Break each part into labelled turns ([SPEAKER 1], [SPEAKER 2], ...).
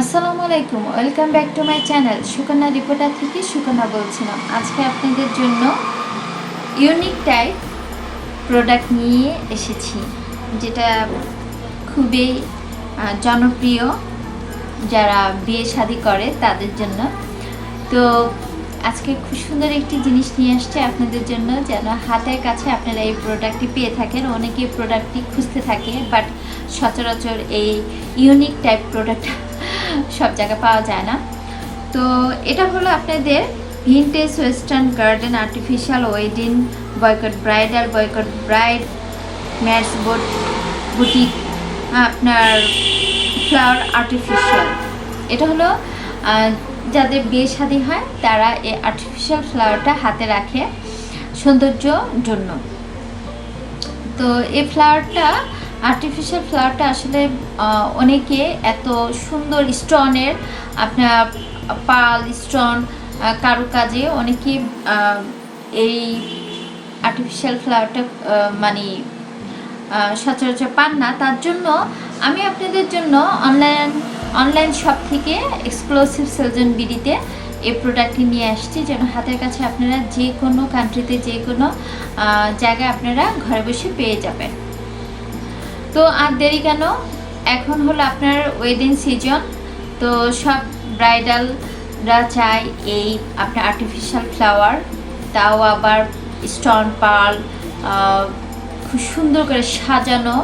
[SPEAKER 1] আসসালামু আলাইকুম, welcome back to my channel. Sukanya reporter থেকে সুকন্যা বলছিলাম। আজকে আপনাদের জন্য ইউনিক টাইপ প্রোডাক্ট নিয়ে এসেছি, যেটা খুবই জনপ্রিয় যারা বিয়ে শাদী করে তাদের জন্য। তো আজকে খুব সুন্দর একটি জিনিস নিয়ে আসছে আপনাদের জন্য, যেন হাতের কাছে আপনারা এই প্রোডাক্টটি পেয়ে থাকেন। অনেকেই প্রোডাক্টটি খুঁজতে থাকে, বাট সচরাচর এই ইউনিক টাইপ প্রোডাক্ট সব জায়গায় পাওয়া যায় না। তো এটা হলো আপনাদের vintage western garden artificial wedding bouquet bridal bouquet bride mats boutique আপনার ফ্লাওয়ার আর্টিফিশিয়াল। এটা হলো যাদের বিয়ে শাদী হয় তারা এই আর্টিফিশিয়াল ফ্লাওয়ারটা হাতে রাখে সৌন্দর্যর জন্য। তো এই ফ্লাওয়ারটা আর্টিফিশিয়াল ফ্লাওয়ারটা আসলে অনেকে এত সুন্দর স্টোনের আপনার পার্ল স্টোন কারুকাজে অনেকে এই আর্টিফিশিয়াল ফ্লাওয়ারটা মানে সচরাচর পান না। তার জন্য আমি আপনাদের জন্য অনলাইন শপ থেকে এক্সক্লুসিভ সেলজন বিডিতে এই প্রোডাক্টটি নিয়ে আসছি, যেন হাতের কাছে আপনারা যে কোনো কান্ট্রিতে যে কোনো জায়গায় আপনারা ঘরে বসে পেয়ে যাবেন। তো আর দেরি কেন, এখন হলো আপনার ওয়েডিং সিজন। তো সব ব্রাইডালরা চায় এই আপনার আর্টিফিশিয়াল ফ্লাওয়ার, তাও আবার স্টোন পার্ল খুব সুন্দর করে সাজানো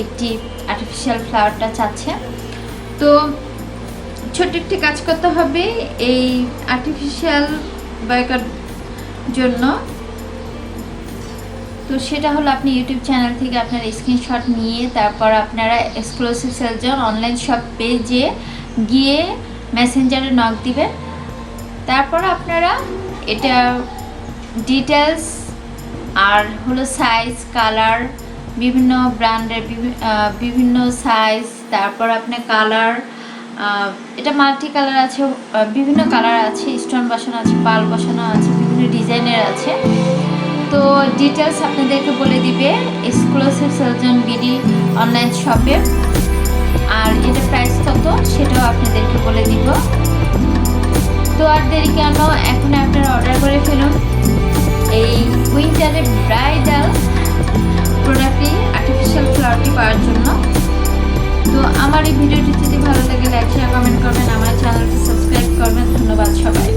[SPEAKER 1] একটি আর্টিফিশিয়াল ফ্লাওয়ারটা চাচ্ছে। তো ছোট্ট একটি কাজ করতে হবে এই আর্টিফিশিয়াল বয়কট জন্য। তো সেটা হলো আপনি ইউটিউব চ্যানেল থেকে আপনার স্ক্রিনশট নিয়ে তারপর আপনারা এক্সক্লুসিভ সেলজন অনলাইন শপ পেজে গিয়ে মেসেঞ্জারে নক দিবেন। তারপর আপনারা এটা ডিটেলস আর হলো সাইজ কালার বিভিন্ন ব্র্যান্ডের বিভিন্ন সাইজ, তারপর আপনার কালার এটা মাল্টি কালার আছে, বিভিন্ন কালার আছে, স্টোন বসানো আছে, পাল বসানো আছে, বিভিন্ন ডিজাইনের আছে। তো ডিটেলস আপনাদেরকে বলে দিবে এক্সক্লুসিভ সেলজন বিডি অনলাইন শপে। আর এটা প্রাইস কত সেটাও আপনাদেরকে বলে দিব। তো আর দেরি কেন, এখন আপনারা অর্ডার করে ফেলুন এই উইন্টারে ব্রাইডাল প্রোডাক্টটি আর্টিফিশিয়াল ফ্লাওয়ারটি পাওয়ার জন্য। তো আমার এই ভিডিওটি যদি ভালো লাগে লাইক শেয়ার কমেন্ট করবেন, আমার চ্যানেলটি সাবস্ক্রাইব করবেন। ধন্যবাদ সবাই।